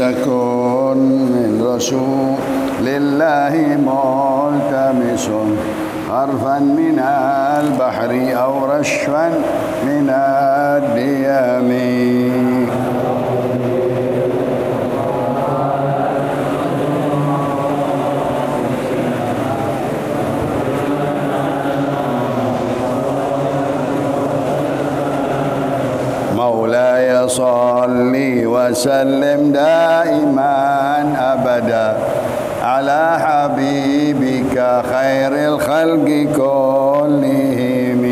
تكن من رسول الله ملتمس حرفا من البحر أو رشفا من الديم مولاي صل وسلم دائما أبدا على حبيبك خير الخلق كلهم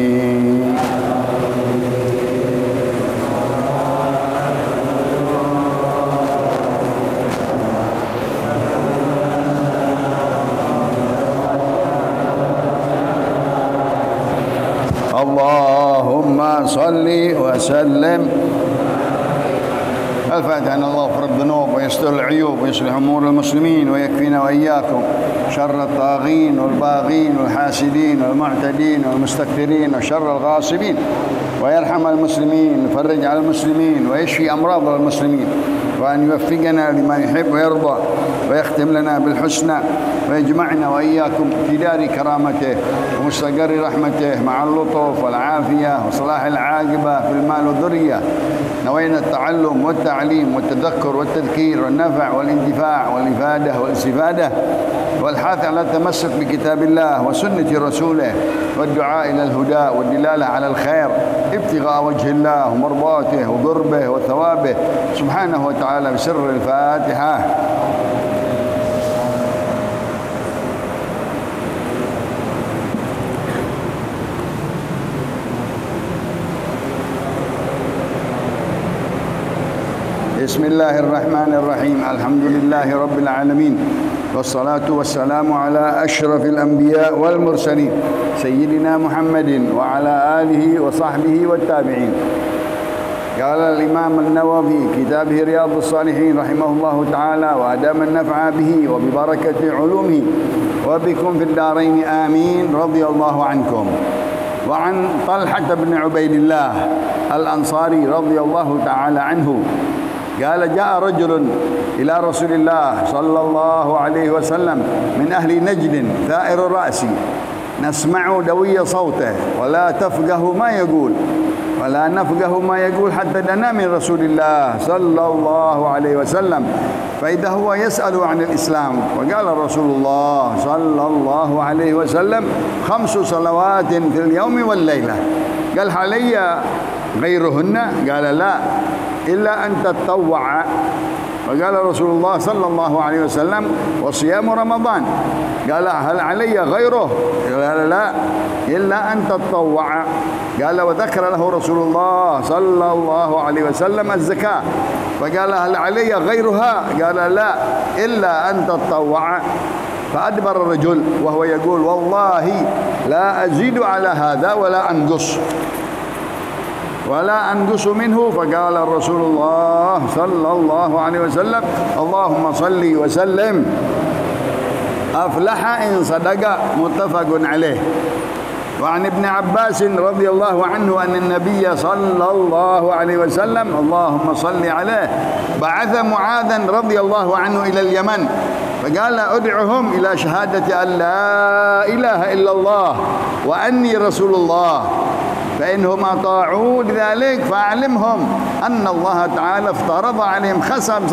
اللهم صل وسلم. الفاتحة. أن الله يغفر الذنوب ويستر العيوب ويصلح أمور المسلمين ويكفينا وإياكم شر الطاغين والباغين والحاسدين والمعتدين والمستكبرين وشر الغاصبين، ويرحم المسلمين ويفرج على المسلمين ويشفي أمراض المسلمين، وأن يوفقنا لما يحب ويرضى ويختم لنا بالحسنى ويجمعنا وإياكم في دار كرامته ومستقر رحمته مع اللطف والعافية وصلاح العاقبة في المال والذرية. نوينا التعلم والتعليم والتذكر والتذكير والنفع والاندفاع والإفادة والاستفادة والحث على التمسك بكتاب الله وسنة رسوله والدعاء إلى الهدى والدلالة على الخير ابتغاء وجه الله ومرضاته وقربه وثوابه سبحانه وتعالى بسر الفاتحة. بسم الله الرحمن الرحيم. الحمد لله رب العالمين، والصلاة والسلام على أشرف الأنبياء والمرسلين سيدنا محمد وعلى آله وصحبه والتابعين. قال الإمام النووي في كتابه رياض الصالحين رحمه الله تعالى وأدام النفع به وببركة علومه وبكم في الدارين آمين. رضي الله عنكم. وعن طلحة بن عبيد الله الأنصاري رضي الله تعالى عنه قال جاء رجل إلى رسول الله صلى الله عليه وسلم من أهل نجد ثائر الرأس نسمع دوي صوته ولا تفقه ما يقول ولا نفقه ما يقول حتى دنا من رسول الله صلى الله عليه وسلم فإذا هو يسأل عن الإسلام. وقال رسول الله صلى الله عليه وسلم 5 صلوات في اليوم والليلة. قال علي غيرهن؟ قال لا إلا أن تتطوع. وقال رسول الله صلى الله عليه وسلم وصيام رمضان. قال هل علي غيره؟ قال لا إلا أن تتطوع. قال وذكر له رسول الله صلى الله عليه وسلم الزكاة. فقال هل علي غيرها؟ قال لا إلا أن تتطوع. فأدبر الرجل وهو يقول والله لا أزيد على هذا ولا أنقص ولا أنقص منه. فقال رسول الله صلى الله عليه وسلم اللهم صل وسلم. أفلح إن صدق. متفق عليه. وعن ابن عباس رضي الله عنه أن النبي صلى الله عليه وسلم اللهم صل عليه بعث معاذا رضي الله عنه إلى اليمن فقال ادعهم إلى شهادة أن لا إله إلا الله وأني رسول الله فإنهم أطاعوا لذلك فأعلمهم أن الله تعالى افترض عليهم 5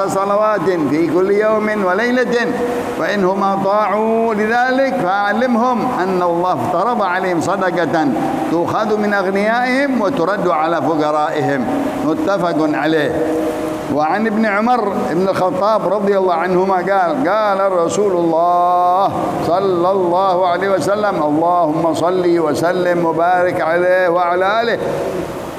صلوات في كل يوم وليلة فإنهم أطاعوا لذلك فأعلمهم أن الله افترض عليهم صدقة تؤخذ من أغنيائهم وترد على فقرائهم متفق عليه. وعن ابن عمر بن الخطاب رضي الله عنهما قال رسول الله صلى الله عليه وسلم اللهم صل وسلم وبارك عليه وعلى آله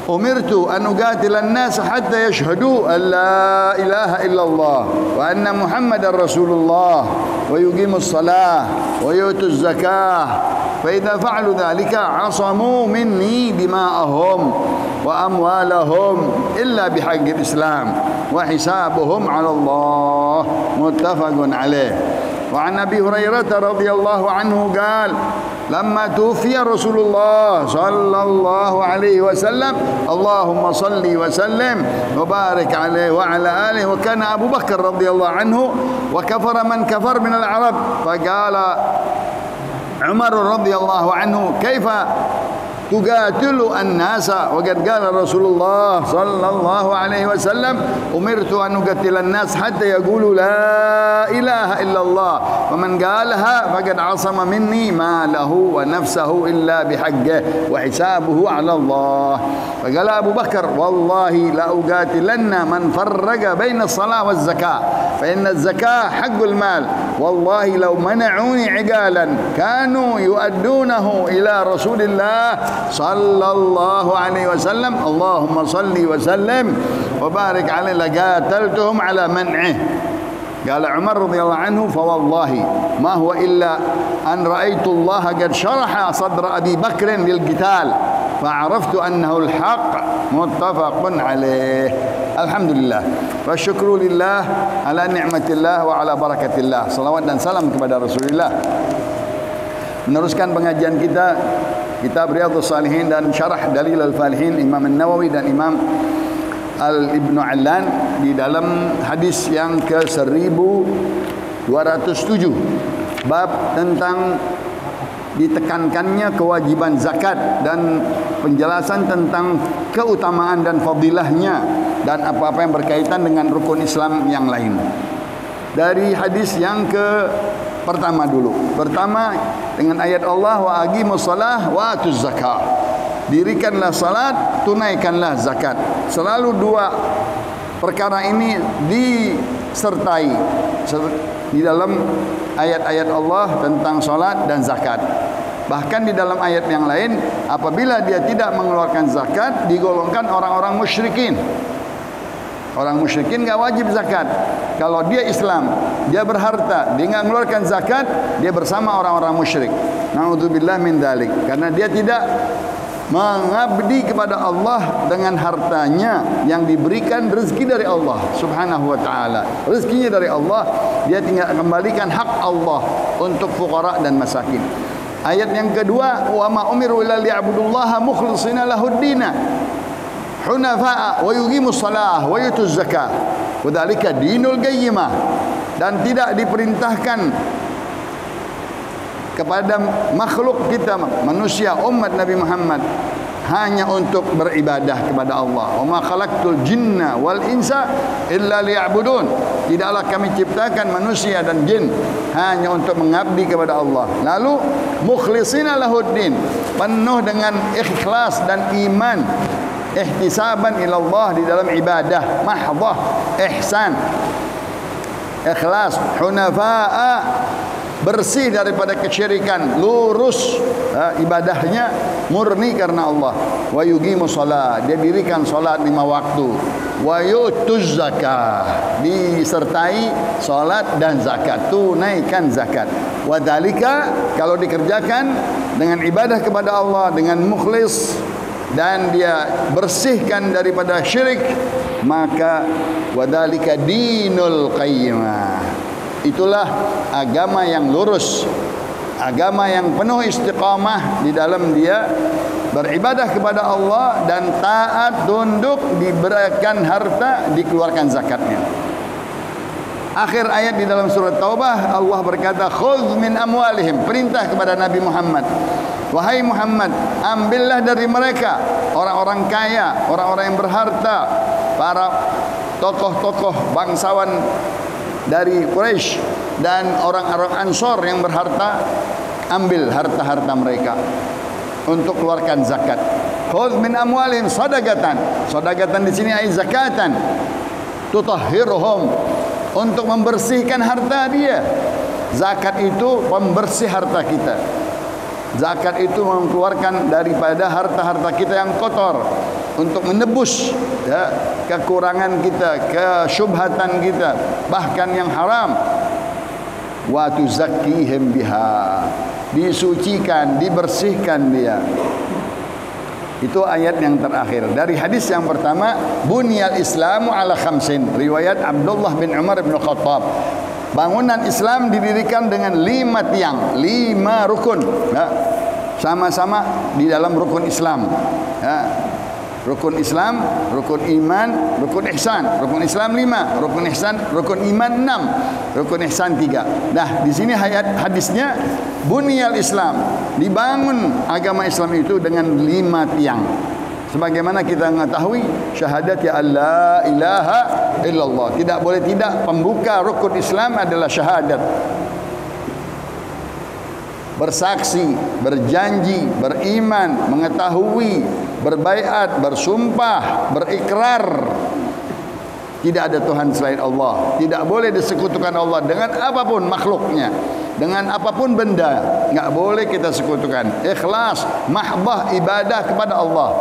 أمرت أن أقاتل الناس حتى يشهدوا أن لا إله إلا الله وأن محمد رسول الله ويقيموا الصلاة ويؤتوا الزكاة فإذا فعلوا ذلك عصموا مني دماءهم وأموالهم إلا بحق الإسلام وحسابهم على الله متفق عليه. وعن أبي هريرة رضي الله عنه قال لما توفي رسول الله صلى الله عليه وسلم اللهم صل وسلم وبارك عليه وعلى آله وكان أبو بكر رضي الله عنه وكفر من كفر من العرب فقال عمر رضي الله عنه كيف تقاتل الناس وقد قال رسول الله صلى الله عليه وسلم أمرت أن أقتل الناس حتى يقولوا لا إله إلا الله ومن قالها فقد عصم مني ماله ونفسه إلا بحقه وحسابه على الله. فقال أبو بكر والله لأقاتلن من فرق بين الصلاة والزكاة فإن الزكاة حق المال والله لو منعوني عقالا كانوا يؤدونه إلى رسول الله صلى الله عليه وسلم اللهم صل وسلم وبارك عليه لقاتلتهم على منعه. قال عمر رضي الله عنه فوالله ما هو إلا أن رأيت الله قد شرح صدر أبي بكر للقتال فعرفت أنه الحق متفق عليه. الحمد لله والشكر لله على نعمة الله وعلى بركة الله. Salawat dan salam kepada Rasulullah. Meneruskan pengajian kita kitab Riyadhus Shalihin dan Syarah Dalil Al-Falihin Imam An-Nawawi dan Imam Al-Ibnu Allan di dalam hadis yang ke-1207 bab tentang ditekankannya kewajiban zakat dan penjelasan tentang keutamaan dan fadilahnya dan apa-apa yang berkaitan dengan rukun Islam yang lain. Dari hadis yang pertama dulu. Pertama dengan ayat Allah wa aqimus shalah wa atuz zakah. Dirikanlah salat, tunaikanlah zakat. Selalu dua perkara ini disertai di dalam ayat-ayat Allah tentang salat dan zakat. Bahkan di dalam ayat yang lain apabila dia tidak mengeluarkan zakat digolongkan orang-orang musyrikin. Orang musyrikin enggak wajib zakat. Kalau dia Islam, dia berharta, dia enggak mengeluarkan zakat, dia bersama orang-orang musyrik. Na'udzubillah min dzalik. Karena dia tidak mengabdi kepada Allah dengan hartanya yang diberikan rezeki dari Allah Subhanahu wa taala. Rezekinya dari Allah, dia tinggal kembalikan hak Allah untuk fuqara dan masakin. Ayat yang kedua, wa ma umiru illa liya'budullaha mukhlishina lahud-din hunafa'a wa yuqimus shalah wa yutuz zakah wa dzalika dinul qayyimah. Dan tidak diperintahkan kepada makhluk kita manusia umat Nabi Muhammad hanya untuk beribadah kepada Allah. Wa ma khalaqtul jinna wal insa illa liya'budun. Tidaklah kami ciptakan manusia dan jin hanya untuk mengabdi kepada Allah. Lalu mukhlishina lahuddin, penuh dengan ikhlas dan iman, ihtisaban ila Allah di dalam ibadah, mahdhah, ihsan, ikhlas, hunafa'a, bersih daripada kesyirikan, lurus ibadahnya murni karena Allah. Wa yuqimus shalah, dia dirikan salat 5 waktu. Wa yutuz zakah, disertai salat dan zakat, tunaikan zakat. Wa dzalika, kalau dikerjakan dengan ibadah kepada Allah dengan mukhlis dan dia bersihkan daripada syirik, maka wadzalika dinul qayyimah. Itulah agama yang lurus, agama yang penuh istiqamah di dalam dia beribadah kepada Allah dan taat, tunduk, diberikan harta, dikeluarkan zakatnya. Akhir ayat di dalam surat Taubah, Allah berkata, khudz min amwalihim, perintah kepada Nabi Muhammad, wahai Muhammad, ambillah dari mereka, orang-orang kaya, orang-orang yang berharta, para tokoh-tokoh bangsawan dari Quraisy dan orang-orang Ansor yang berharta, ambil harta-harta mereka untuk keluarkan zakat. Khudz min amwalihim sadaqatan. Sadaqatan di sini ay zakatan. Tutahhiruhum, untuk membersihkan harta dia. Zakat itu pembersih harta kita. Zakat itu mengeluarkan daripada harta-harta kita yang kotor untuk menebus ya, kekurangan kita, kesyubhatan kita, bahkan yang haram. Wa tuzakkihim biha, disucikan, dibersihkan dia. Itu ayat yang terakhir. Dari hadis yang pertama, bunyal Islamu ala khamsin, riwayat Abdullah bin Umar bin Khattab. Bangunan Islam didirikan dengan 5 tiang, 5 rukun ya. Sama-sama di dalam rukun Islam ya. Rukun Islam, rukun iman, rukun ihsan. Rukun Islam 5, rukun ihsan, rukun iman 6, rukun ihsan 3. Nah, di sini hadisnya bunyal Islam, dibangun agama Islam itu dengan 5 tiang. Sebagaimana kita mengetahui syahadat ya Allah ilaha illallah. Tidak boleh tidak, pembuka rukun Islam adalah syahadat. Bersaksi, berjanji, beriman, mengetahui, berbaiat, bersumpah, berikrar tidak ada Tuhan selain Allah. Tidak boleh disekutukan Allah dengan apapun makhluknya, dengan apapun benda, enggak boleh kita sekutukan. Ikhlas, mahbah ibadah kepada Allah,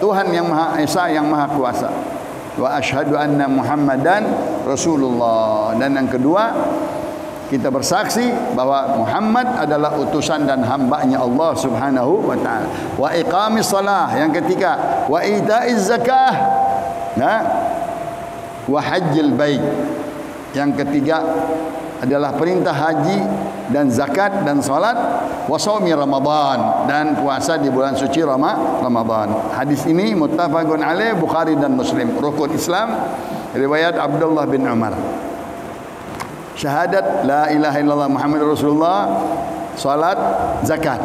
Tuhan yang Maha Esa, yang Maha Kuasa. Wa asyhadu anna Muhammadan Rasulullah. Dan yang kedua, kita bersaksi bahwa Muhammad adalah utusan dan hambanya Allah Subhanahu wa taala. Wa iqamis salah, yang ketiga, wa itaiz zakah, nah, wa hajjil bait. Yang ketiga adalah perintah haji dan zakat dan salat, wa shaumi Ramadan, dan puasa di bulan suci Ramadan. Hadis ini muttafaqun alaih, Bukhari dan Muslim. Rukun Islam riwayat Abdullah bin Umar. Syahadat la ilaha illallah Muhammad Rasulullah, salat, zakat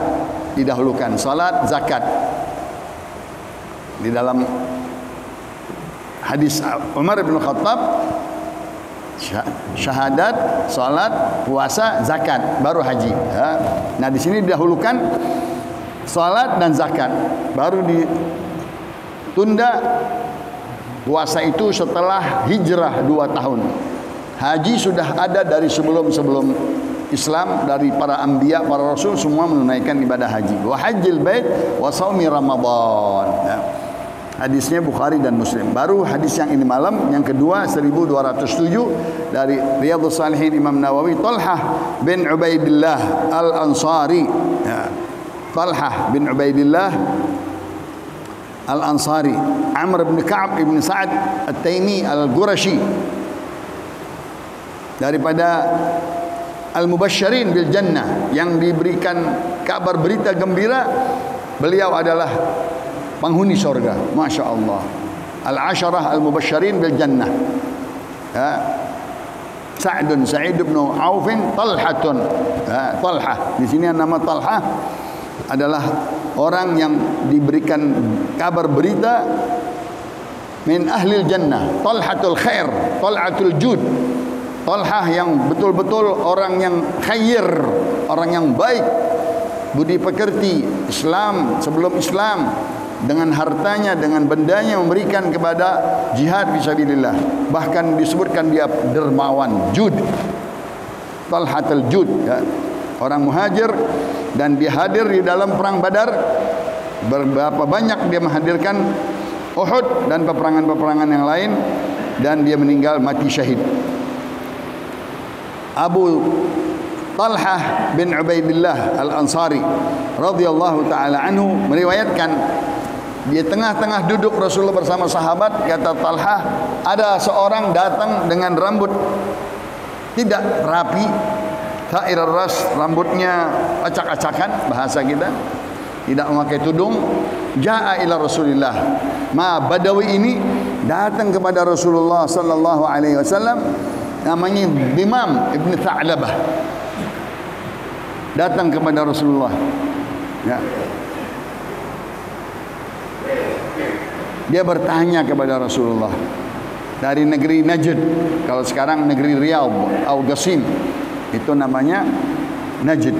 didahulukan. Salat, zakat. Di dalam hadis Umar bin Khattab, syahadat, salat, puasa, zakat, baru haji ya. Nah, di sini didahulukan salat dan zakat, baru ditunda puasa itu setelah hijrah 2 tahun. Haji sudah ada dari sebelum Islam, dari para anbiya, para rasul, semua menunaikan ibadah haji. Wa hajjil bait wa shaumi Ramadan ya. Hadisnya Bukhari dan Muslim. Baru hadis yang ini malam, yang kedua 1207 dari Riyadhus Shalihin Imam Nawawi, Talhah bin Ubaidillah Al-Ansari ya. Talhah bin Ubaidillah Al-Ansari, Amr bin Ka'ab bin Sa'ad At-Taimi Al-Qurashi, daripada Al-Mubasysyirin bil Jannah, yang diberikan kabar berita gembira, beliau adalah penghuni surga. Masya Allah. Al-Asharah Al-Mubasysyirin bil Jannah ya. Sa'dun, Sa'id bin Aufin, Talhatun ya. Talhah, di sini nama Talhah adalah orang yang diberikan kabar berita min ahlil jannah, Talhatul khair, Talhatul jud. Talhah yang betul-betul orang yang khair, orang yang baik, budi pekerti, Islam sebelum Islam, dengan hartanya, dengan bendanya memberikan kepada jihad fisabilillah. Bahkan disebutkan dia dermawan, jud. Talhatul jud ya. Orang muhajir, dan dia hadir di dalam perang Badar. Berapa banyak dia menghadirkan Uhud dan peperangan-peperangan yang lain, dan dia meninggal mati syahid. Abu Talhah bin Ubaidillah Al-Ansari radhiyallahu taala anhu meriwayatkan, di tengah-tengah duduk Rasulullah bersama sahabat, kata Talhah, ada seorang datang dengan rambut tidak rapi, Tha'ir ras, rambutnya acak-acakan, bahasa kita, tidak memakai tudung. Ja'a ila Rasulillah. Badawi ini datang kepada Rasulullah sallallahu alaihi wasallam, namanya Dimam ibn Tha'labah. Datang kepada Rasulullah. Ya. Dia bertanya kepada Rasulullah dari negeri Najd. Kalau sekarang negeri Riyadh atau Qasim, itu namanya Najd.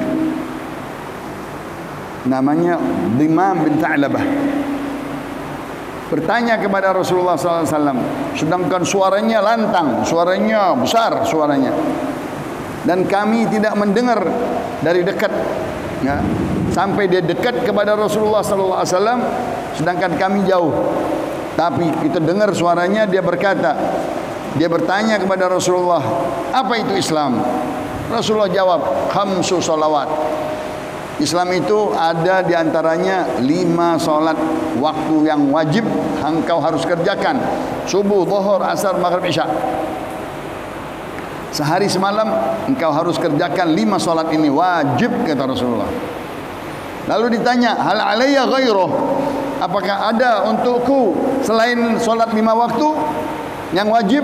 Namanya Dimam bin Tha'labah. Bertanya kepada Rasulullah SAW, sedangkan suaranya lantang, suaranya besar, suaranya, dan kami tidak mendengar dari dekat, ya. Sampai dia dekat kepada Rasulullah SAW, sedangkan kami jauh. Tapi kita dengar suaranya. Dia berkata, dia bertanya kepada Rasulullah, apa itu Islam? Rasulullah jawab, 5 salawat. Islam itu ada diantaranya 5 solat waktu yang wajib engkau harus kerjakan. Subuh, zuhur, asar, maghrib, isya. Sehari semalam engkau harus kerjakan 5 solat ini, wajib, kata Rasulullah. Lalu ditanya, hal alayya ghairuh, apakah ada untukku selain solat 5 waktu yang wajib?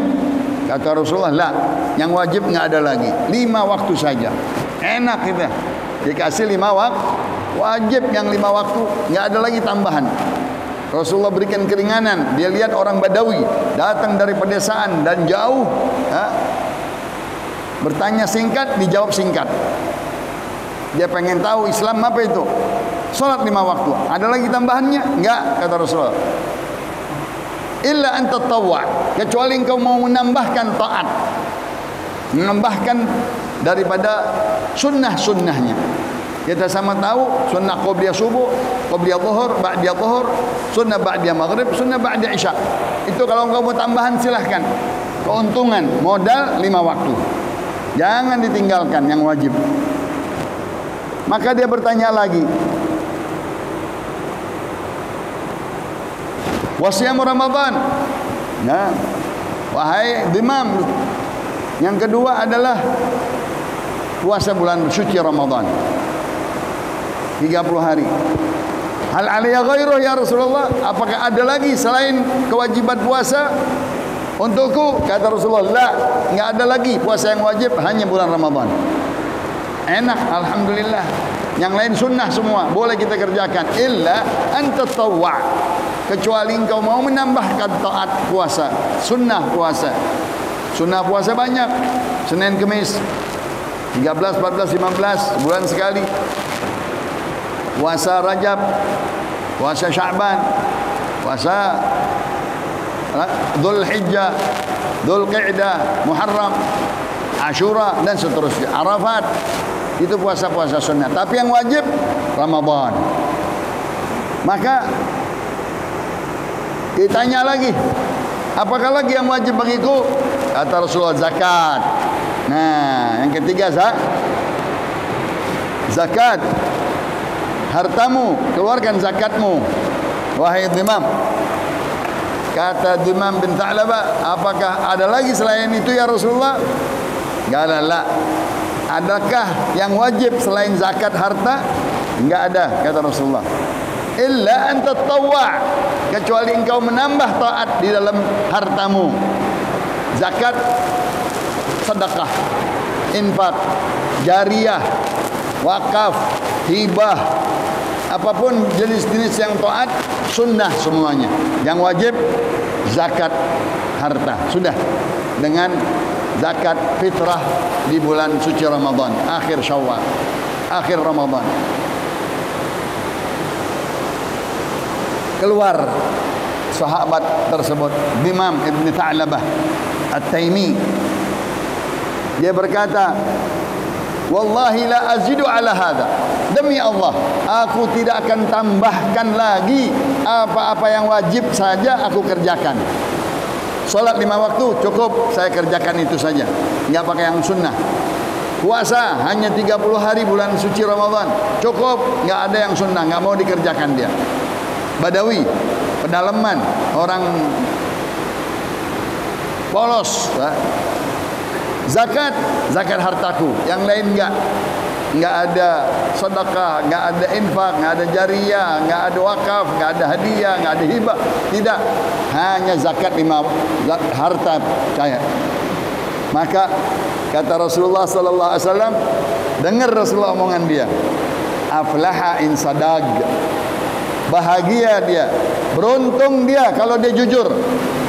Kata Rasulullah, la, yang wajib enggak ada lagi, 5 waktu saja. Enak kita dikasih 5 waktu wajib, yang 5 waktu, enggak ada lagi tambahan. Rasulullah berikan keringanan. Dia lihat orang Badawi datang dari pedesaan dan jauh, ya. Bertanya singkat, dijawab singkat. Dia pengen tahu Islam apa itu. Salat 5 waktu, ada lagi tambahannya? Enggak, kata Rasulullah. Illa an tatawwa, kecuali engkau mau menambahkan taat, menambahkan daripada sunnah-sunnahnya. Kita sama tahu sunnah qobliyah subuh, qobliyah zuhur, ba'diyah zuhur, sunnah ba'diyah maghrib, sunnah ba'diyah isya. Itu kalau engkau mau tambahan silahkan. Keuntungan modal 5 waktu, jangan ditinggalkan yang wajib. Maka dia bertanya lagi, wasiyam Ramadan. Nah, wahai Dimam, yang kedua adalah puasa bulan suci Ramadan 30 hari. Hal alayya ghairuh ya Rasulullah, apakah ada lagi selain kewajiban puasa untukku? Kata Rasulullah, la, enggak ada lagi puasa yang wajib, hanya bulan Ramadan. Enak, alhamdulillah. Yang lain sunnah semua, boleh kita kerjakan. Illa anta tawwa, kecuali engkau mau menambahkan taat puasa, sunnah puasa. Sunnah puasa banyak. Senin, Kemis, 13, 14, 15, sebulan sekali. Puasa Rajab, puasa Sya'ban, puasa Dzulhijjah, Dzulqa'dah, Muharram, Asyura, dan seterusnya. Arafat. Itu puasa-puasa sunnah. Tapi yang wajib Ramadan. Maka ditanya lagi, apakah lagi yang wajib bagiku? Kata Rasulullah, zakat. Nah, yang ketiga zakat. Hartamu, keluarkan zakatmu. Wahai Dimam. Kata Dimam bin Tha'labah, apakah ada lagi selain itu ya Rasulullah? Enggak ada, la. Adakah yang wajib selain zakat harta? Enggak ada, kata Rasulullah. Illa anta tawwa, kecuali engkau menambah taat di dalam hartamu. Zakat, sedekah, infak, jariyah, wakaf, hibah, apapun jenis-jenis yang taat, sunnah semuanya. Yang wajib zakat harta. Sudah, dengan zakat fitrah di bulan suci Ramadan, akhir Syawal, akhir Ramadan. Keluar sahabat tersebut, Dimam ibn Tha'labah At-Taimi. Dia berkata, wallahi la azidu ala hadha, demi Allah aku tidak akan tambahkan lagi, apa-apa yang wajib saja aku kerjakan. Salat 5 waktu cukup, saya kerjakan itu saja, enggak pakai yang sunnah. Puasa hanya 30 hari bulan suci Ramadan, cukup, enggak ada yang sunnah, enggak mau dikerjakan dia. Badawi, pedalaman, orang polos, zakat, zakat hartaku. Yang lain enggak ada sedekah, enggak ada infak, enggak ada jariyah, enggak ada wakaf, enggak ada hadiah, enggak ada hibah. Tidak, hanya zakat 5 harta saya. Maka kata Rasulullah sallallahu alaihi wasallam, dengar Rasulullah omongan dia, aflaha in sadag. Bahagia dia, beruntung dia kalau dia jujur.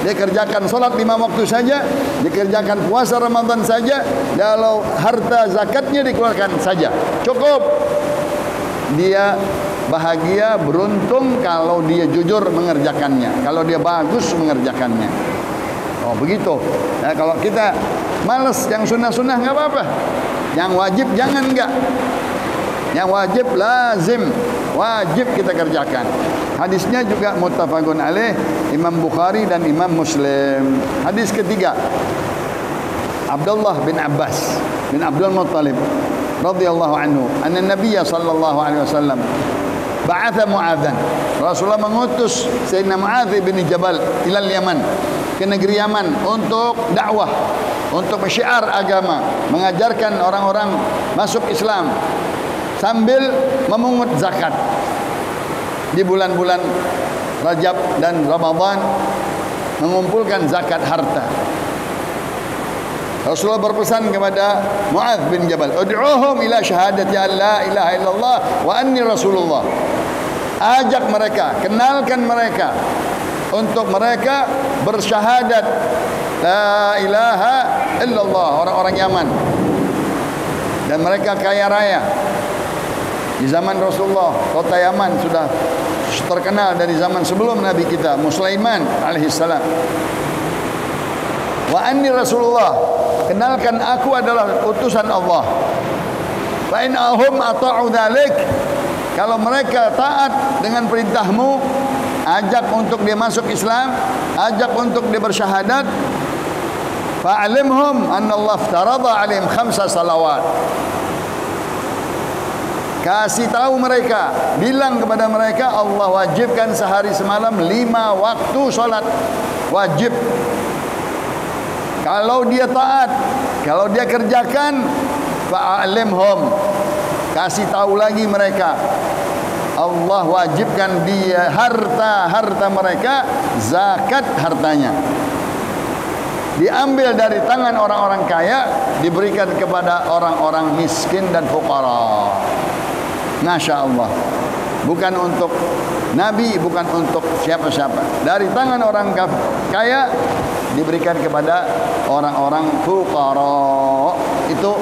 Dia kerjakan solat 5 waktu saja, dia kerjakan puasa Ramadan saja, kalau harta zakatnya dikeluarkan saja, cukup. Dia bahagia, beruntung kalau dia jujur mengerjakannya, kalau dia bagus mengerjakannya. Oh begitu. Nah, kalau kita malas yang sunnah-sunnah enggak apa-apa. Yang wajib jangan enggak. Yang wajib lazim, wajib kita kerjakan. Hadisnya juga muttafaqun alaih, Imam Bukhari dan Imam Muslim. Hadis ketiga, Abdullah bin Abbas bin Abdul Muttalib radhiyallahu anhu, anna Nabiy sallallahu alaihi wasallam ba'atha Mu'adzan. Rasulullah mengutus Sayyidina Mu'adz bin Jabal ilal Yaman, ke negeri Yaman untuk dakwah, untuk syiar agama, mengajarkan orang-orang masuk Islam sambil memungut zakat di bulan-bulan Rajab dan Ramadan, mengumpulkan zakat harta. Rasulullah berpesan kepada Mu'adz bin Jabal, ud'uhum ila syahadati an la ilaha illallah wa anni rasulullah. Ajak mereka, kenalkan mereka untuk mereka bersyahadat la ilaha illallah, orang-orang Yaman. Dan mereka kaya raya. Di zaman Rasulullah, kota Yaman sudah terkenal dari zaman sebelum Nabi kita, Sulaiman alaihissalam. Wa anni rasulullah, kenalkan aku adalah utusan Allah. Fa in ahum ata'u dzalik, kalau mereka taat dengan perintahmu, ajak untuk dia masuk Islam, ajak untuk dia bersyahadat, fa'alimhum anna Allah aftarada 'alaihim 5 salawat. Kasih tahu mereka, bilang kepada mereka, Allah wajibkan sehari semalam 5 waktu solat wajib. Kalau dia taat, kalau dia kerjakan, fa'alimhum, kasih tahu lagi mereka, Allah wajibkan dia harta mereka, zakat hartanya diambil dari tangan orang-orang kaya, diberikan kepada orang-orang miskin dan fuqara. Masya Allah, bukan untuk Nabi, bukan untuk siapa-siapa. Dari tangan orang kaya diberikan kepada orang-orang fuqara. Itu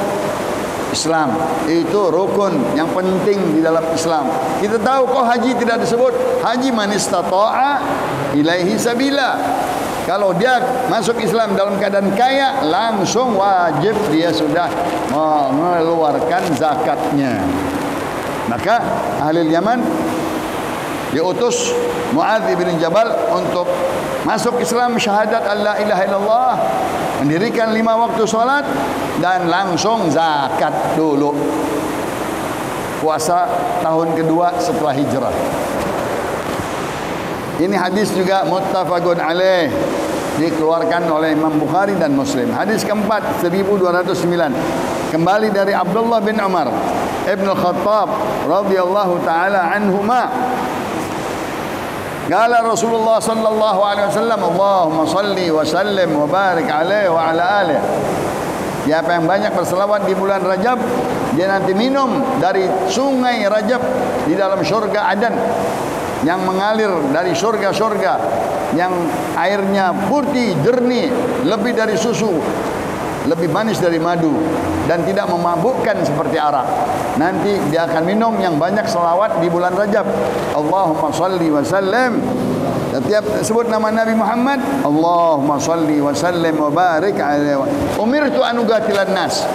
Islam, itu rukun yang penting di dalam Islam. Kita tahu kok haji tidak disebut, haji man istata'a ilaihi sabila. Kalau dia masuk Islam dalam keadaan kaya, langsung wajib dia sudah mengeluarkan zakatnya. Maka ahli Yaman diutus Mu'adz bin Jabal untuk masuk Islam, syahadat Allah ilaha illallah, mendirikan 5 waktu salat dan langsung zakat dulu. Puasa tahun kedua setelah hijrah. Ini hadis juga muttafaqun alaih, dikeluarkan oleh Imam Bukhari dan Muslim. Hadis keempat 1209, kembali dari Abdullah bin Umar Ibn Khattab radhiyallahu taala anhuma. Qala Rasulullah sallallahu alaihi wasallam, Allahumma salli wa sallim wa barik alaihi wa ala alihi. Siapa yang banyak berselawat di bulan Rajab, dia nanti minum dari sungai Rajab di dalam syurga Adan, yang mengalir dari surga-surga, yang airnya putih, jernih, lebih dari susu, lebih manis dari madu, dan tidak memabukkan seperti arak. Nanti dia akan minum yang banyak selawat di bulan Rajab. Allahumma salli wa sallim. Setiap sebut nama Nabi Muhammad, Allahumma salli wa sallim wa barik alaihi. Umirtu an uqatilan nas.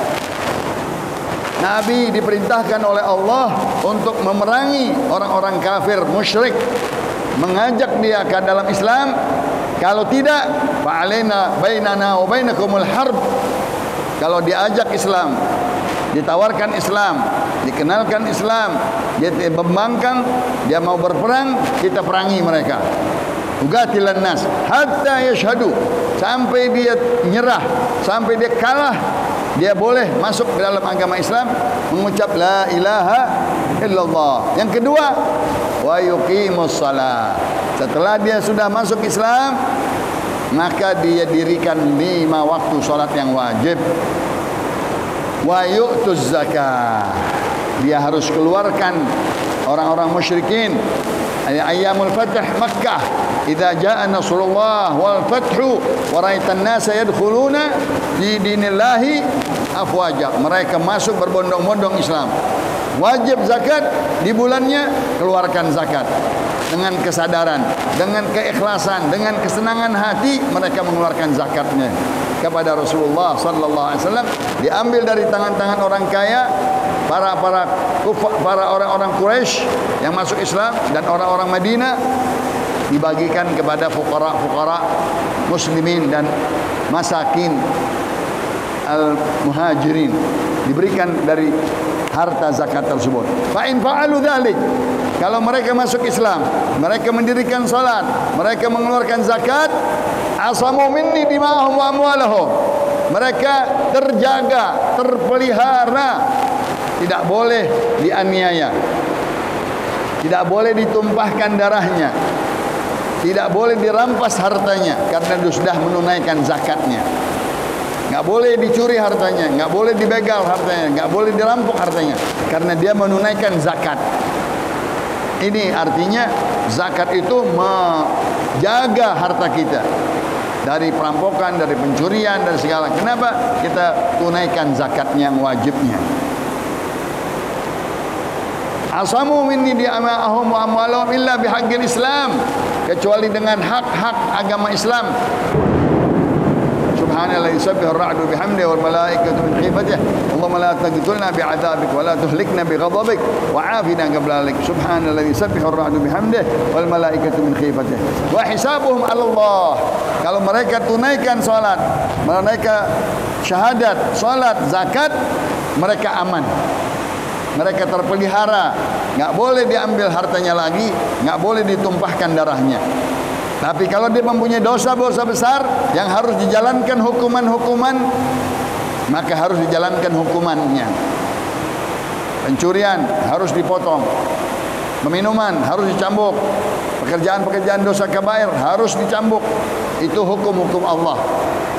Nabi diperintahkan oleh Allah untuk memerangi orang-orang kafir musyrik, mengajak dia ke dalam Islam. Kalau tidak, fa'alaina bainana wa bainakumul harb. Kalau diajak Islam, ditawarkan Islam, dikenalkan Islam, dia membangkang, dia mau berperang, kita perangi mereka. Uqatilan nas hatta yashhadu, sampai dia nyerah, sampai dia kalah dia boleh masuk ke dalam agama Islam mengucap la ilaha illallah. Yang kedua, wa yuqimus shalah. Setelah dia sudah masuk Islam, maka dia dirikan 5 waktu salat yang wajib. Wa yu'tuz zakah. Dia harus keluarkan orang-orang musyrikin. Ayyamul fath Makkah, idza jaa nasrullah wal fathu wa ra'aitan nasa yadkhuluna fi dinillahi afwaja. Mereka masuk berbondong-bondong Islam. Wajib zakat di bulannya, keluarkan zakat. Dengan kesadaran, dengan keikhlasan, dengan kesenangan hati mereka mengeluarkan zakatnya kepada Rasulullah sallallahu alaihi wasallam. Diambil dari tangan-tangan orang kaya, para orang-orang Quraisy yang masuk Islam dan orang-orang Madinah, dibagikan kepada fuqara muslimin dan masakin al-muhajirin, diberikan dari harta zakat tersebut. Fa in fa'alu dzalik, kalau mereka masuk Islam, mereka mendirikan salat, mereka mengeluarkan zakat, asamu minni dima'ahum wa amwalahum. Mereka terjaga, terpelihara, tidak boleh dianiaya, tidak boleh ditumpahkan darahnya, tidak boleh dirampas hartanya karena dia sudah menunaikan zakatnya. Enggak boleh dicuri hartanya, enggak boleh dibegal hartanya, enggak boleh dirampok hartanya karena dia menunaikan zakat. Ini artinya zakat itu menjaga harta kita dari perampokan, dari pencurian, dari segala. Kenapa? Kita tunaikan zakatnya yang wajibnya. Asamu minni di'ama'ahum wa amwalahum illa bihaqqil Islam, kecuali dengan hak-hak agama Islam. Subhanallah yusabbihu ar-ra'du bihamdihi wal malaikatu min khifatihi. Allahumma la taqtulna bi'adzabik wa la tuhlikna bighadabik wa 'afina qabla alik. Subhanallah yusabbihu ar-ra'du bihamdihi wal malaikatu min khifatihi. Wa hisabuhum 'ala Allah. Kalau mereka tunaikan salat, mereka syahadat, salat, zakat, mereka aman. Mereka terpelihara, enggak boleh diambil hartanya lagi, enggak boleh ditumpahkan darahnya. Tapi kalau dia mempunyai dosa-dosa besar yang harus dijalankan hukuman-hukuman, maka harus dijalankan hukumannya. Pencurian harus dipotong, peminuman harus dicambuk, pekerjaan-pekerjaan dosa kabair harus dicambuk. Itu hukum-hukum Allah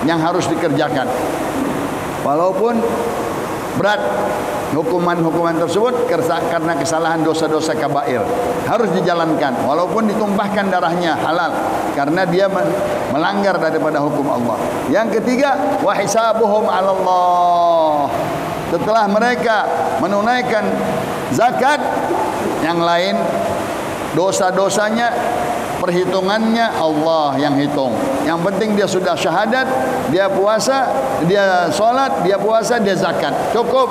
yang harus dikerjakan. Walaupun berat hukuman-hukuman tersebut karena kesalahan dosa-dosa kabair, harus dijalankan walaupun ditumpahkan darahnya halal karena dia melanggar daripada hukum Allah. Yang ketiga, wa hisabuhum 'ala Allah. Setelah mereka menunaikan zakat, yang lain dosa-dosanya, perhitungannya Allah yang hitung. Yang penting dia sudah syahadat, dia puasa, dia salat, dia puasa, dia zakat. Cukup.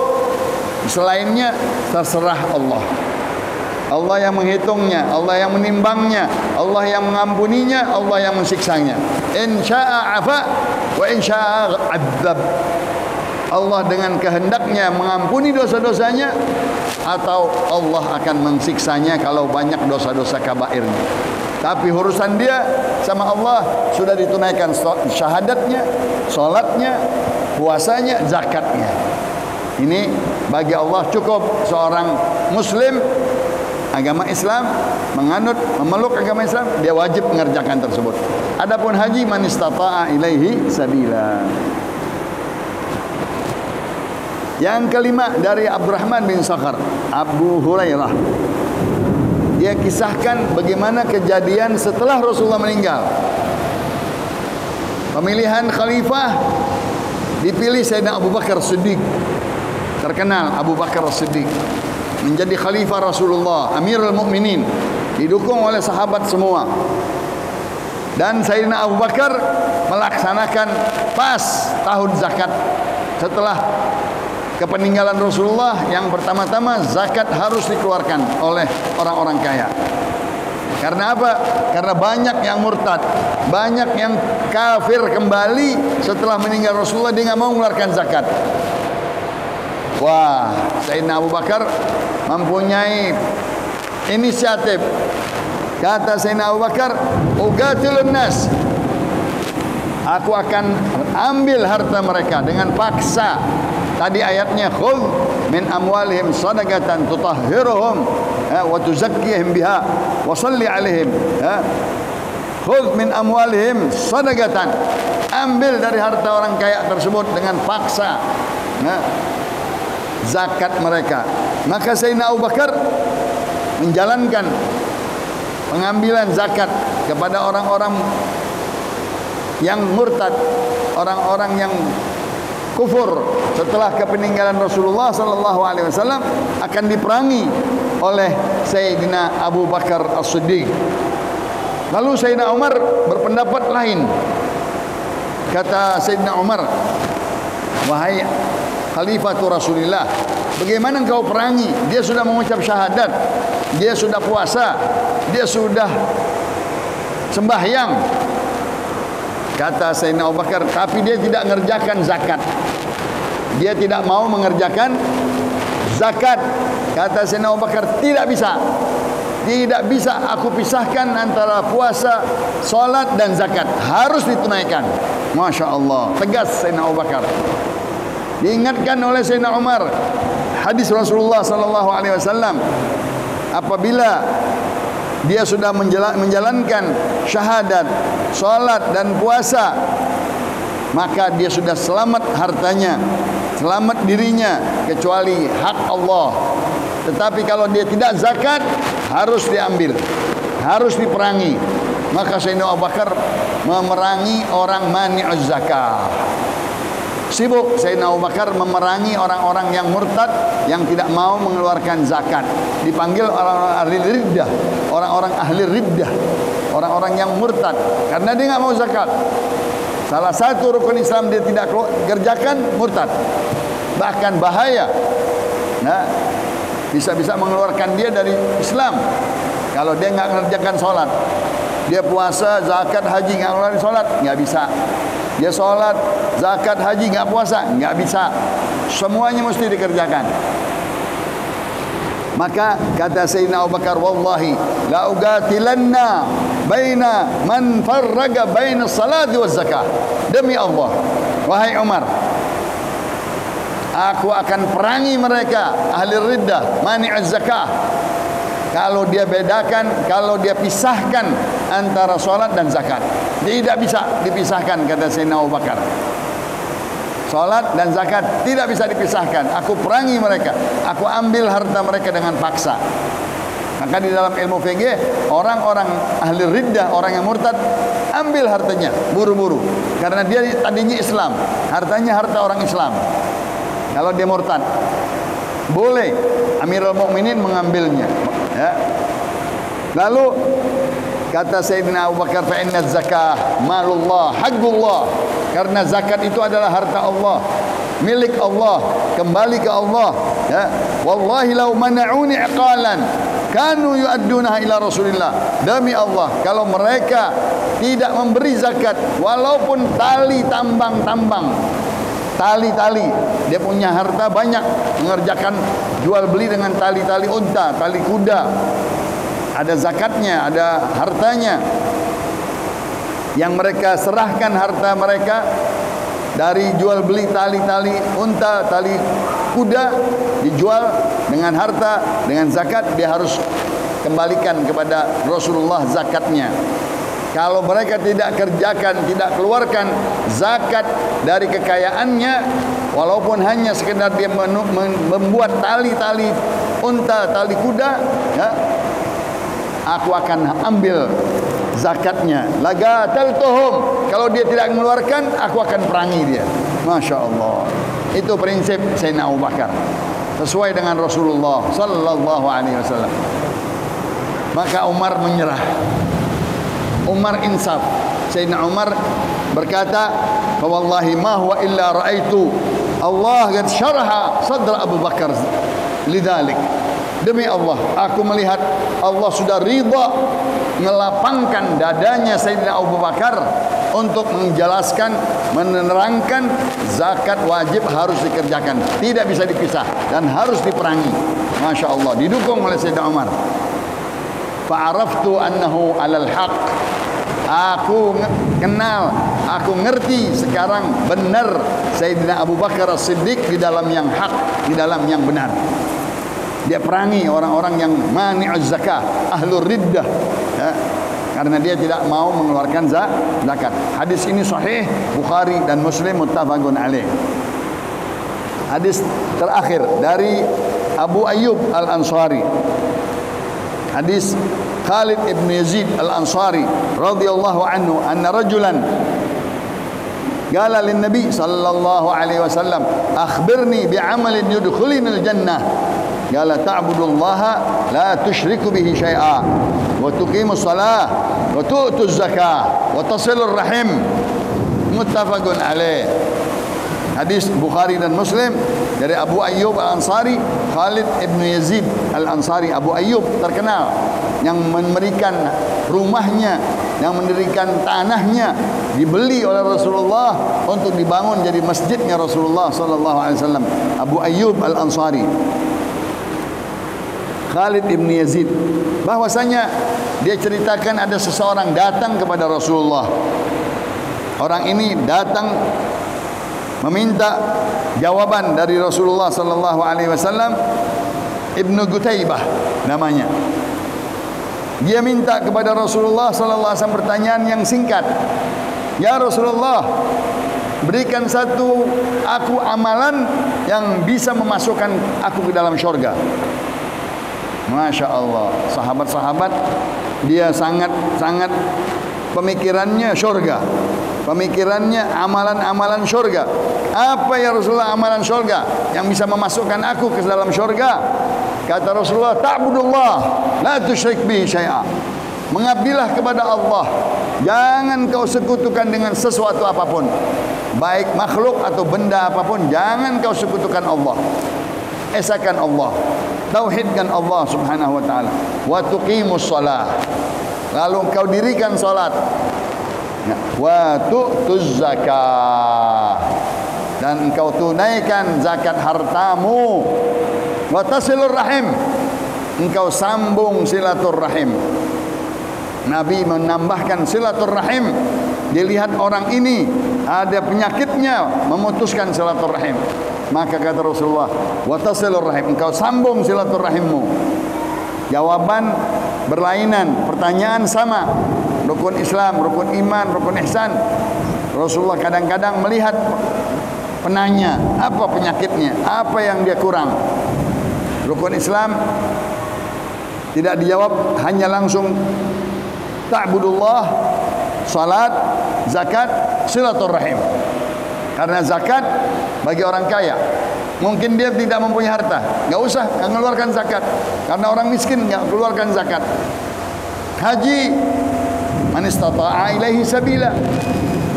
Selainnya terserah Allah. Allah yang menghitungnya, Allah yang menimbangnya, Allah yang mengampuninya, Allah yang mensiksanya. In syaa 'afa wa in syaa 'adzab. Allah dengan kehendaknya mengampuni dosa-dosanya, atau Allah akan mensiksanya kalau banyak dosa-dosa kabairnya. Tapi urusan dia sama Allah sudah ditunaikan, syahadatnya, salatnya, puasanya, zakatnya. Ini bagi Allah cukup. Seorang muslim agama Islam, menganut, memeluk agama Islam, dia wajib mengerjakan tersebut. Adapun haji, man istata'a ilaihi sabila. Yang kelima dari Abdurrahman bin Sakhar, Abu Hurairah. Dia kisahkan bagaimana kejadian setelah Rasulullah meninggal. Pemilihan khalifah, dipilih Sayyidina Abu Bakar Siddiq. Terkenal Abu Bakar Siddiq menjadi khalifah Rasulullah, Amirul Mukminin, didukung oleh sahabat semua. Dan Sayyidina Abu Bakar melaksanakan pas tahun zakat. Setelah kepeninggalan Rasulullah, yang pertama-tama zakat harus dikeluarkan oleh orang-orang kaya. Karena apa? Karena banyak yang murtad, banyak yang kafir kembali setelah meninggal Rasulullah, dia nggak mau mengeluarkan zakat. Wah, Sayyidina Abu Bakar mempunyai inisiatif. Kata Sayyidina Abu Bakar, ugatilun nas, Aku akan ambil harta mereka dengan paksa. Tadi ayatnya khudh min amwalihim sadaqatan tutahhiruhum wa tuzakkihim biha wa shalli alaihim. Khudh min amwalihim sadaqatan. Ambil dari harta orang kaya tersebut dengan paksa. Zakat mereka. Maka Sayyidina Abu Bakar menjalankan pengambilan zakat kepada orang-orang yang murtad, orang-orang yang kufur setelah kepeninggalan Rasulullah sallallahu alaihi wasallam akan diperangi oleh Sayyidina Abu Bakar As-Siddiq. Lalu Sayyidina Umar berpendapat lain. Kata Sayyidina Umar, wahai Khalifatu Rasulillah, bagaimana engkau perangi? Dia sudah mengucap syahadat, dia sudah puasa, dia sudah sembahyang. Kata Sayyidina Abu Bakar, tapi dia tidak mengerjakan zakat. Dia tidak mau mengerjakan zakat. Kata Sayyidina Abu Bakar, tidak bisa. Tidak bisa aku pisahkan antara puasa, salat dan zakat. Harus ditunaikan. Masya Allah. Tegas Sayyidina Abu Bakar. Diingatkan oleh Sayyidina Umar hadis Rasulullah sallallahu alaihi wasallam, apabila dia sudah menjalankan syahadat, salat dan puasa, maka dia sudah selamat hartanya, selamat dirinya, kecuali hak Allah. Tetapi kalau dia tidak zakat, harus diambil, harus diperangi. Maka Sayyidina Abu Bakar memerangi orang mani'uz zakah. Sibuk Sayyidina Abu Bakar memerangi orang-orang yang murtad, yang tidak mau mengeluarkan zakat. Dipanggil orang-orang ahli riddah, orang-orang ahli riddah, orang-orang yang murtad, karena dia tidak mau zakat. Salah satu rukun Islam dia tidak kerjakan, murtad. Bahkan bahaya, nah, bisa-bisa mengeluarkan dia dari Islam kalau dia nggak mengerjakan sholat. Dia puasa, zakat, haji, nggak mengeluarkan sholat, nggak bisa. Dia sholat, zakat, haji, nggak puasa, nggak bisa. Semuanya mesti dikerjakan. Maka kata Sayyidina Abu Bakar, wallahi la ugatilanna baina man farraga baina salati waz zakah. Demi Allah, wahai Umar, aku akan perangi mereka ahli riddah, mani'uz zakah, kalau dia bedakan, kalau dia pisahkan antara solat dan zakat. Tidak bisa dipisahkan, kata Sayyidina Abu Bakar. Solat dan zakat tidak bisa dipisahkan. Aku perangi mereka, aku ambil harta mereka dengan paksa. Maka di dalam ilmu fikih, orang-orang ahli riddah, orang yang murtad, ambil hartanya buru-buru, karena dia tadinya Islam, hartanya harta orang Islam. Kalau dia murtad, boleh Amirul Mukminin mengambilnya. Ya. Lalu kata Sayyidina Abu Bakar, fa inna zakah malullah haqqullah, karena zakat itu adalah harta Allah, milik Allah, kembali ke Allah. Ya. Wallahi law mana'uni iqalan kanu yu'addunaha ila Rasulillah. Demi Allah, kalau mereka tidak memberi zakat, walaupun tali tambang-tambang, tali-tali, dia punya harta banyak, mengerjakan jual beli dengan tali-tali unta, tali kuda, ada zakatnya, ada hartanya, yang mereka serahkan harta mereka dari jual beli tali-tali unta, tali kuda, dijual dengan harta, dengan zakat, dia harus kembalikan kepada Rasulullah zakatnya. Kalau mereka tidak kerjakan, tidak keluarkan zakat dari kekayaannya, walaupun hanya sekedar dia membuat tali-tali unta, tali kuda, ya, aku akan ambil zakatnya. Lagataltuhum, kalau dia tidak mengeluarkan, aku akan perangi dia. Masya Allah. Itu prinsip Sayyidina Abu Bakar, sesuai dengan Rasulullah sallallahu alaihi wasallam. Maka Umar menyerah. Umar insaf. Sayyidina Umar berkata, "Wallahi ma huwa illa ra'aitu Allah qad syaraha sadra Abu Bakar lidzalik." Demi Allah, aku melihat Allah sudah ridha melapangkan dadanya Sayyidina Abu Bakar untuk menjelaskan, menerangkan zakat wajib harus dikerjakan, tidak bisa dipisah dan harus diperangi. Masya Allah, didukung oleh Sayyidina Umar. Fa'araftu annahu alal haq. Aku kenal, Aku ngerti sekarang benar Sayyidina Abu Bakar As-Siddiq di dalam yang hak, di dalam yang benar. Dia perangi orang-orang yang mani'uz zakah, ahlur riddah, ya, karena dia tidak mau mengeluarkan zakat. Hadis ini sahih, Bukhari dan Muslim muttafaqun alaih. Hadis terakhir dari Abu Ayyub Al-Ansari. Hadis Khalid ibn Yazid Al-Ansari radhiyallahu anhu anna rajulan qala lin nabi sallallahu alaihi wasallam akhbirni bi'amalin yudkhiluni al-jannah. Qala ta'budullaha la tusyriku bihi syai'a wa tuqimus shalah wa tu'tuz zakah wa tasilur rahim. Muttafaqun alaih. Hadis Bukhari dan Muslim dari Abu Ayyub Al-Ansari, Khalid ibn Yazid Al-Ansari. Abu Ayyub terkenal yang memberikan rumahnya, yang mendirikan tanahnya dibeli oleh Rasulullah untuk dibangun jadi masjidnya Rasulullah sallallahu alaihi wasallam. Abu Ayyub Al-Ansari, Khalid ibn Yazid, bahwasanya dia ceritakan ada seseorang datang kepada Rasulullah. Orang ini datang meminta jawaban dari Rasulullah sallallahu alaihi wasallam. Ibnu Qutaibah namanya. Dia minta kepada Rasulullah sallallahu alaihi wasallam pertanyaan yang singkat. Ya Rasulullah, berikan satu aku amalan yang bisa memasukkan aku ke dalam syurga. Masya Allah, sahabat-sahabat dia sangat pemikirannya syurga, pemikirannya amalan-amalan syurga. Apa ya Rasulullah amalan syurga yang bisa memasukkan aku ke dalam syurga? Kata Rasulullah, ta'budullah la tusyrik bihi syai'a. Mengabdilah kepada Allah, jangan kau sekutukan dengan sesuatu apapun, baik makhluk atau benda apapun, jangan kau sekutukan Allah. Esakan Allah, tauhidkan Allah subhanahu wa ta'ala. Wa tuqimus shalah, lalu kau dirikan salat. Wa tu'tuz zakah, dan engkau tunaikan zakat hartamu. Wa tasilur rahim, engkau sambung silaturrahim. Nabi menambahkan silaturrahim. Dilihat orang ini ada penyakitnya, memutuskan silaturrahim. Maka kata Rasulullah, wa tasilur rahim, engkau sambung silaturrahimmu. Jawaban berlainan, pertanyaan sama. Rukun Islam, rukun iman, rukun ihsan. Rasulullah kadang-kadang melihat penanya, apa penyakitnya, apa yang dia kurang. Rukun Islam tidak dijawab hanya langsung ta'budullah, salat, zakat, silaturrahim. Karena zakat bagi orang kaya, mungkin dia tidak mempunyai harta, enggak usah mengeluarkan zakat. Karena orang miskin enggak keluarkan zakat. Haji, man istata'a ilaihi sabila.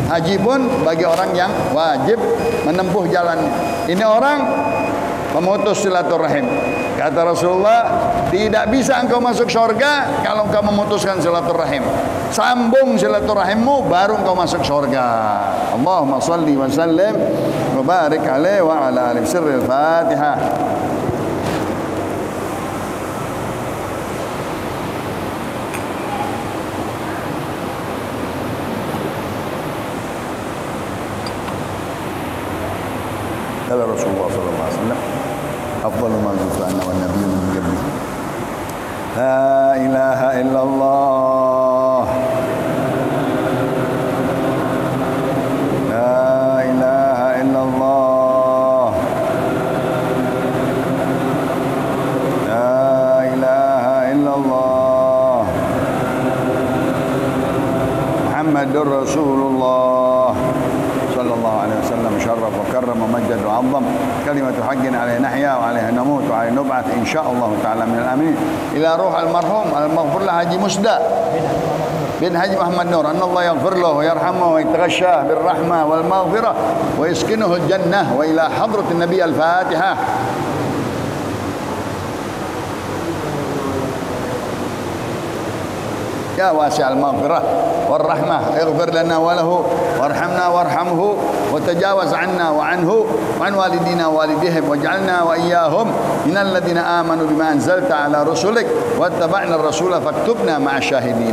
Haji pun bagi orang yang wajib menempuh jalannya. Ini orang memutus silaturahim. Kata Rasulullah, tidak bisa engkau masuk syurga kalau engkau memutuskan silaturahim. Sambung silaturahimmu baru engkau masuk syurga. Allahumma salli wa sallim wa barik alaihi wa ala alihi. Sirril Fatihah. Kala Rasulullah sallallahu alaihi wasallam, afdalu ma yuzana wa nabiyyun min qabli. La ilaha illallah. La ilaha illallah. La ilaha illallah. Muhammadur Rasulullah sallallahu alaihi wasallam. Syarraf wa karram wa majjad wa 'azzam. Kalimatu haqqin 'alaiha nahya wa 'alaiha namut wa 'alaiha nub'ath insyaallah taala minal aminin. Ila ruh al-marhum al-maghfur lah Haji Musda bin Haji Muhammad Nur, anallahu yaghfir lahu wa yarhamuhu wa yataghashshah bir rahmah wal maghfirah wa yaskinuhu al-jannah. Wa ila hadratin nabiy al-Fatihah. Ya wasi'al maghfirah wal rahmah, ighfir lana wa lahu warhamna warhamhu wa tajawaz 'anna wa 'anhu wa 'an walidina wa walidihim waj'alna wa iyyahum minal ladzina amanu bima anzalta 'ala rusulik wattaba'na ar-rasula faktubna ma'asy syahidin.